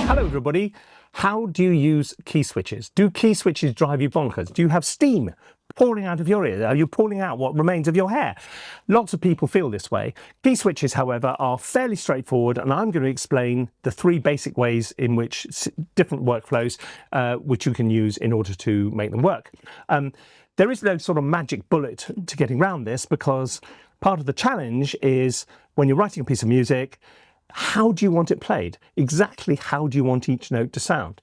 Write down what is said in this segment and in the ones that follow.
Hello everybody. How do you use key switches? Do key switches drive you bonkers? Do you have steam pouring out of your ear? Are you pulling out what remains of your hair? Lots of people feel this way. Key switches, however, are fairly straightforward, and I'm going to explain the three basic ways in which different workflows which you can use in order to make them work. There is no sort of magic bullet to getting around this, because part of the challenge is when you're writing a piece of music, how do you want it played? Exactly how do you want each note to sound?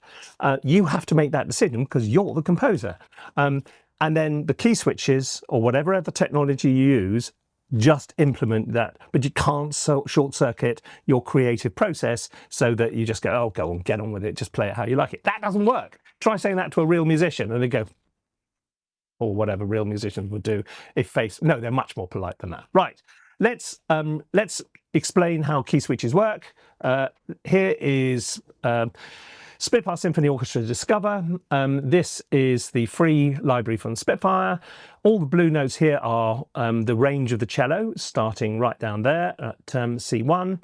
You have to make that decision because you're the composer. And then the key switches, or whatever other technology you use, just implement that. But you can't short circuit your creative process so that you just go, oh, go on, get on with it, just play it how you like it. That doesn't work. Try saying that to a real musician and they go, or whatever real musicians would do if no, they're much more polite than that. Right, let's explain how key switches work. Here is Spitfire Symphony Orchestra Discover. This is the free library from Spitfire. All the blue notes here are the range of the cello, starting right down there at C1.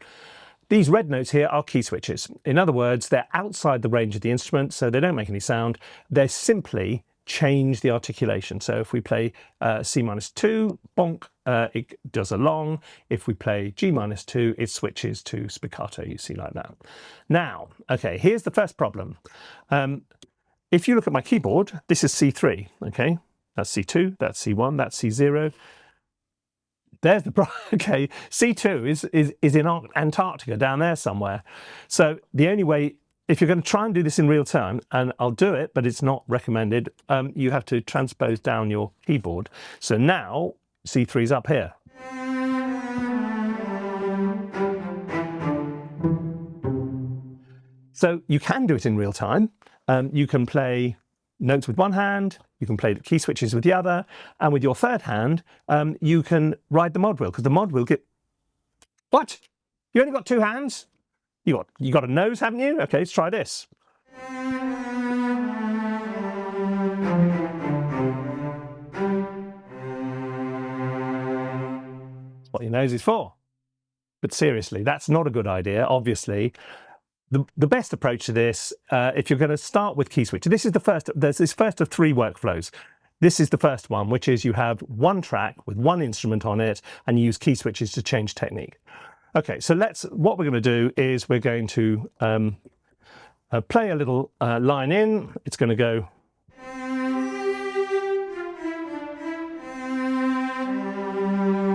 These red notes here are key switches. In other words, they're outside the range of the instrument, so they don't make any sound. They're simply change the articulation. So if we play C-2, bonk, it does a long. If we play G-2, it switches to spiccato, you see, like that. Now, okay, here's the first problem. If you look at my keyboard, this is C3, okay? That's C2, that's C1, that's C0. There's the problem. Okay, C2 is in Antarctica, down there somewhere. So the only way, if you're going to try and do this in real time, and I'll do it, but it's not recommended, you have to transpose down your keyboard. So now C3 is up here. So you can do it in real time. You can play notes with one hand, you can play the key switches with the other, and with your third hand, you can ride the mod wheel, because the mod wheel What? You only got two hands? You got a nose, haven't you? Okay, let's try this. That's what your nose is for. But seriously, that's not a good idea, obviously. The best approach to this, if you're going to start with key switch, there's this first of three workflows. This is the first one, which is you have one track with one instrument on it, and you use key switches to change technique. Okay, so what we're going to do is we're going to play a little line in. It's going to go.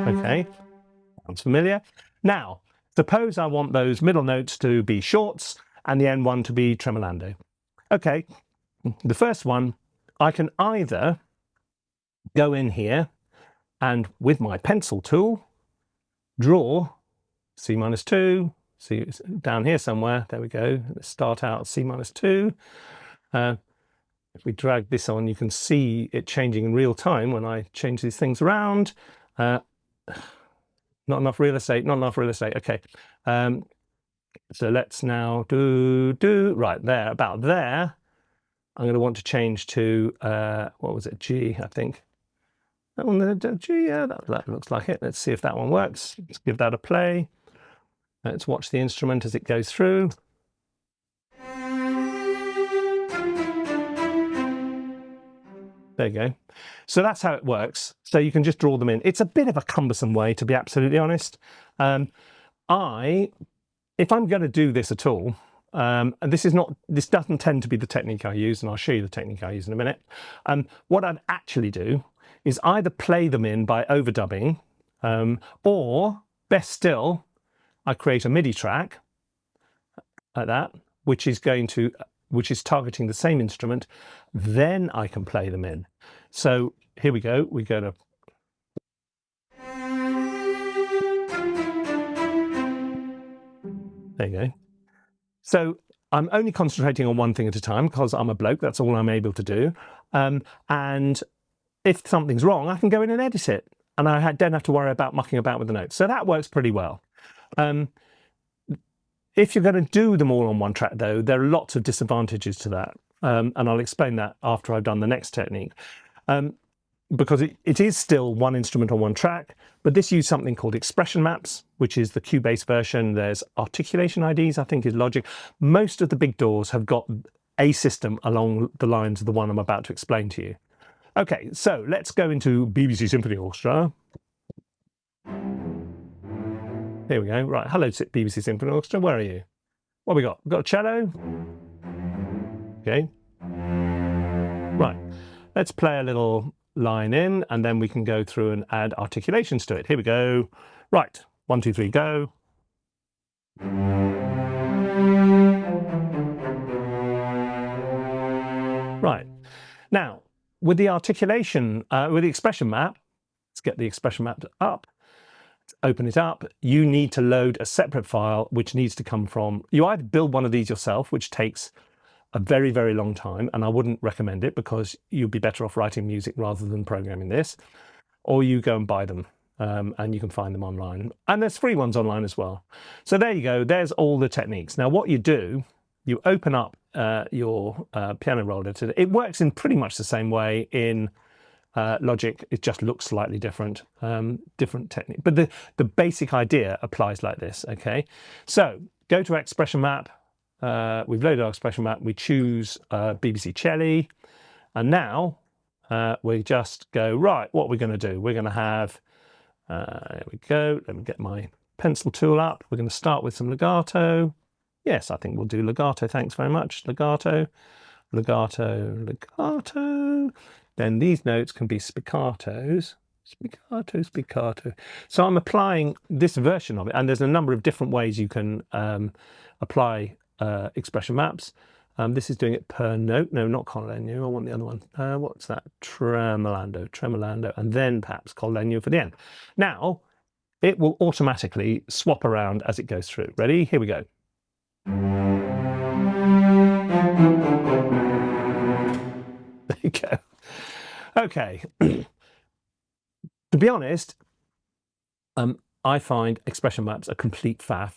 Okay, sounds familiar. Now, suppose I want those middle notes to be shorts and the end one to be tremolando. Okay, the first one, I can either go in here and with my pencil tool, draw C-2, see it's down here somewhere, there we go. Let's start out C-2. If we drag this on, you can see it changing in real time when I change these things around. Not enough real estate, not enough real estate, okay. So let's now do, right there, about there. I'm going to want to change to, what was it, G, I think. That one, G, yeah, that looks like it. Let's see if that one works. Let's give that a play. Let's watch the instrument as it goes through. There you go. So that's how it works. So you can just draw them in. It's a bit of a cumbersome way, to be absolutely honest. If I'm going to do this at all, and this doesn't tend to be the technique I use, and I'll show you the technique I use in a minute. What I'd actually do is either play them in by overdubbing, or best still, I create a MIDI track like that, which is targeting the same instrument. Then I can play them in. So here we go. We go to. There you go. So I'm only concentrating on one thing at a time because I'm a bloke. That's all I'm able to do. And if something's wrong, I can go in and edit it, and I don't have to worry about mucking about with the notes. So that works pretty well. If you're going to do them all on one track, though, there are lots of disadvantages to that, and I'll explain that after I've done the next technique. because it is still one instrument on one track, but this uses something called expression maps, which is the Cubase version. There's articulation IDs, I think is Logic. Most of the big DAWs have got a system along the lines of the one I'm about to explain to you. Okay, so let's go into BBC Symphony Orchestra. Here we go. Right, hello BBC Symphony Orchestra, where are you? What have we got? We've got a cello. Okay. Right, let's play a little line in, and then we can go through and add articulations to it. Here we go. Right, 1, 2, 3, go. Right, now with the articulation, with the expression map, let's get the expression map up. Let's open it up. You need to load a separate file, which needs to come from, you either build one of these yourself, which takes a very, very long time, and I wouldn't recommend it because you'd be better off writing music rather than programming this, or you go and buy them, and you can find them online. And there's free ones online as well. So there you go. There's all the techniques. Now what you do, you open up your piano roll editor. It works in pretty much the same way in Logic. It just looks slightly different, different technique. But the basic idea applies like this, okay? So go to expression map. We've loaded our expression map, we choose BBC Cello, and now we just go, right, what we're going to do, we're going to have, there we go, let me get my pencil tool up, we're going to start with some legato. Yes, I think we'll do legato, thanks very much. Legato, legato, legato. Then these notes can be spiccatos. Spiccato, spiccato. So I'm applying this version of it, and there's a number of different ways you can apply expression maps. This is doing it per note. No, not col legno. I want the other one. What's that? Tremolando, tremolando, and then perhaps col legno for the end. Now, it will automatically swap around as it goes through. Ready? Here we go. There you go. Okay. To be honest, I find expression maps a complete faff.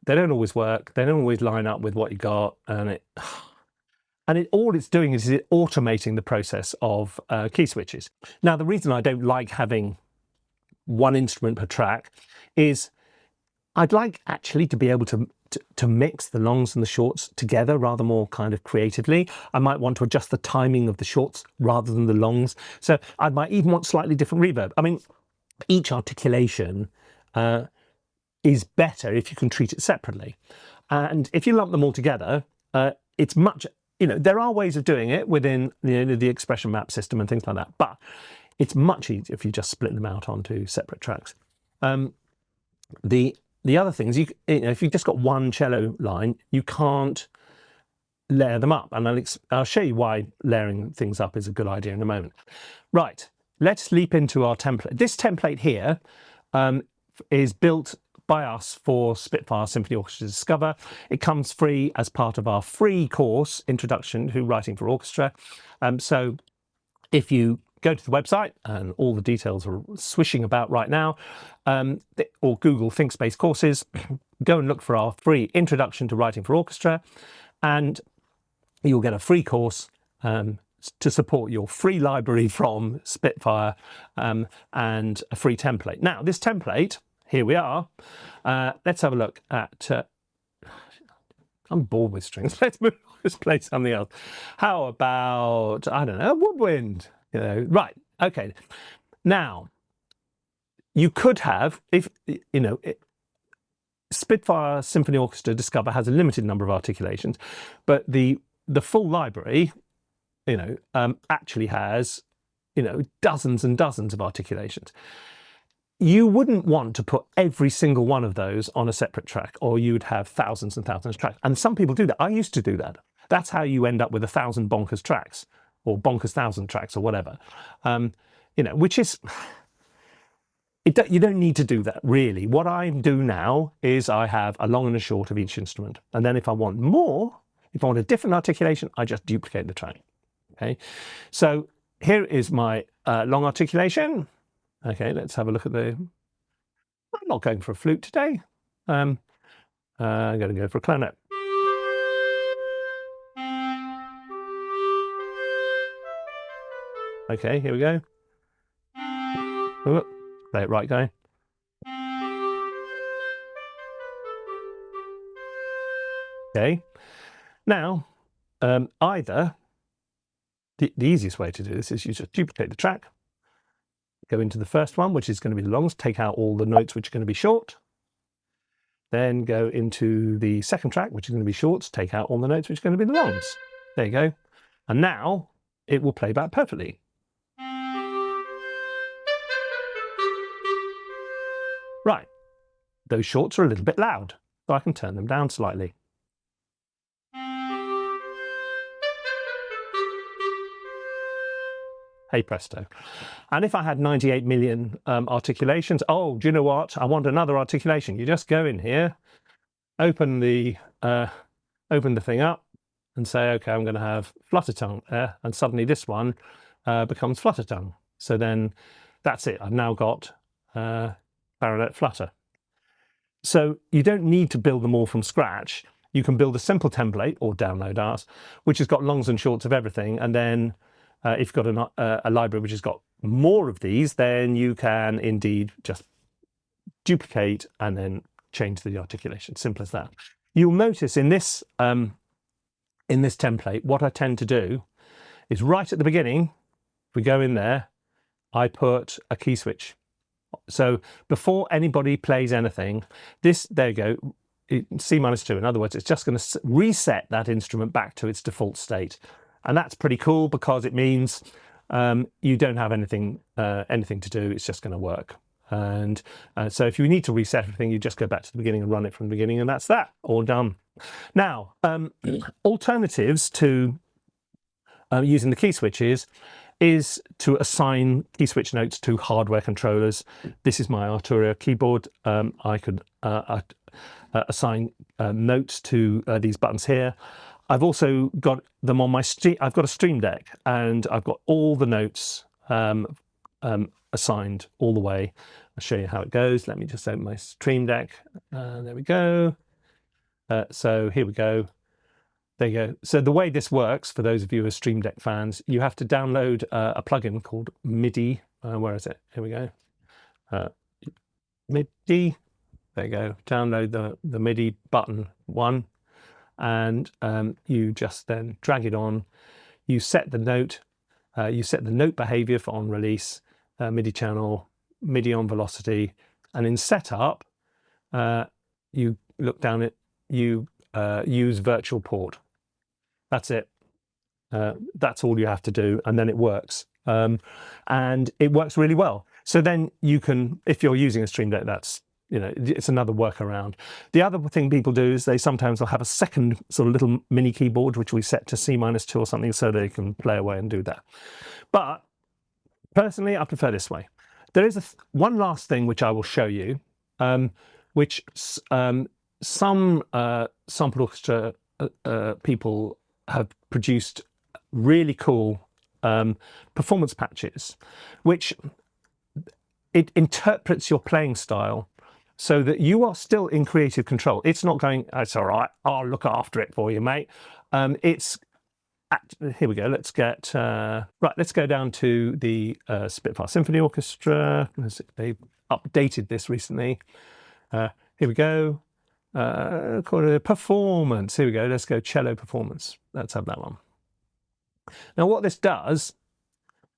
They don't always work. They don't always line up with what you got, and all it's doing is automating the process of key switches. Now, the reason I don't like having one instrument per track is I'd like actually to be able to mix the longs and the shorts together rather more kind of creatively. I might want to adjust the timing of the shorts rather than the longs. So I might even want slightly different reverb. I mean, each articulation is better if you can treat it separately. And if you lump them all together, it's much, there are ways of doing it within the expression map system and things like that, but it's much easier if you just split them out onto separate tracks. The other thing is, if you've just got one cello line, you can't layer them up. And I'll show you why layering things up is a good idea in a moment. Right, let's leap into our template. This template here is built by us for Spitfire Symphony Orchestra Discover. It comes free as part of our free course, Introduction to Writing for Orchestra. So if you go to the website, and all the details are swishing about right now, or Google ThinkSpace courses, go and look for our free Introduction to Writing for Orchestra, and you'll get a free course to support your free library from Spitfire, and a free template. Now, this template, here we are. Let's have a look at, I'm bored with strings. Let's move on, let's play something else. How about, I don't know, woodwind? Right, okay. Now, you could have, Spitfire Symphony Orchestra Discover has a limited number of articulations, but the full library, actually has, dozens and dozens of articulations. You wouldn't want to put every single one of those on a separate track, or you'd have thousands and thousands of tracks. And some people do that. I used to do that. That's how you end up with 1,000 bonkers tracks, or bonkers 1,000 tracks, or whatever. Which is, you don't need to do that, really. What I do now is I have a long and a short of each instrument. And then if I want more, if I want a different articulation, I just duplicate the track. Okay, so here is my long articulation. Okay, let's have a look at I'm not going for a flute today. I'm going to go for a clarinet. Okay, here we go. Oh, play it right, Guy. Okay. Now, either the easiest way to do this is you just duplicate the track, go into the first one, which is going to be the longs, take out all the notes which are going to be short, then go into the second track, which is going to be shorts, take out all the notes which are going to be the longs. There you go. And now it will play back perfectly. Right, those shorts are a little bit loud, so I can turn them down slightly. Hey presto. And if I had 98 million articulations, oh, do you know what? I want another articulation. You just go in here, open the thing up and say, okay, I'm going to have flutter tongue there, and suddenly this one becomes flutter tongue. So then that's it. I've now got clarinet flutter. So you don't need to build them all from scratch. You can build a simple template or download ours, which has got longs and shorts of everything. And then if you've got a library which has got more of these, then you can indeed just duplicate and then change the articulation. Simple as that. You'll notice in this template, what I tend to do is right at the beginning, if we go in there, I put a key switch. So before anybody plays anything, there you go, C-2. In other words, it's just going to reset that instrument back to its default state. And that's pretty cool because it means you don't have anything to do. It's just going to work. And so if you need to reset everything, you just go back to the beginning and run it from the beginning, and that's that, all done. Now, alternatives to using the key switches is to assign key switch notes to hardware controllers. This is my Arturia keyboard. I could assign notes to these buttons here. I've also got them on my I've got a Stream Deck, and I've got all the notes assigned all the way. I'll show you how it goes. Let me just open my Stream Deck. There we go. So here we go. There you go. So the way this works, for those of you who are Stream Deck fans, you have to download a plugin called MIDI. Where is it? Here we go. MIDI. There you go. Download the MIDI button one, and you just then drag it on. You set the note. You set the note behavior for on release, MIDI channel, MIDI on velocity, and in setup, you look down it. You use virtual port. That's it. That's all you have to do, and then it works. And it works really well. So then you can, if you're using a Stream Deck, that's, you know, it's another workaround. The other thing people do is they sometimes will have a second sort of little mini keyboard, which we set to C-2 or something, so they can play away and do that. But personally, I prefer this way. There is one last thing which I will show you, which some sample orchestra people have produced really cool performance patches, which it interprets your playing style so that you are still in creative control. It's not going, it's all right, I'll look after it for you, mate. Here we go. Let's get let's go down to the Spitfire Symphony Orchestra. They updated this recently. Here we go. Called a performance. Here we go. Let's go cello performance. Let's have that one. Now, what this does,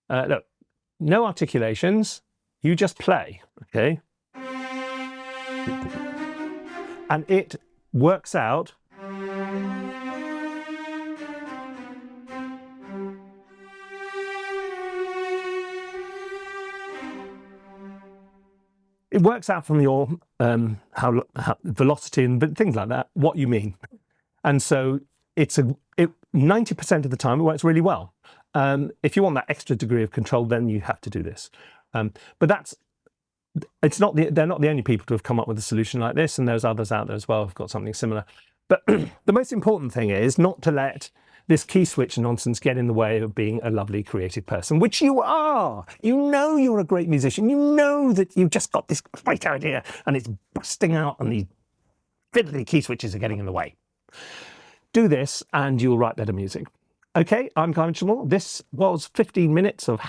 look, no articulations. You just play, okay? And it works out. It works out from your how velocity and things like that, what you mean. And so it's 90% of the time it works really well. If you want that extra degree of control, then you have to do this. But they're not the only people to have come up with a solution like this, and there's others out there as well who've got something similar. But the most important thing is not to let this key switch nonsense get in the way of being a lovely creative person, which you are. You know you're a great musician. You know that you've just got this great idea and it's busting out and these fiddly key switches are getting in the way. Do this and you'll write better music. Okay, I'm Guy Michelmore. This was 15 minutes of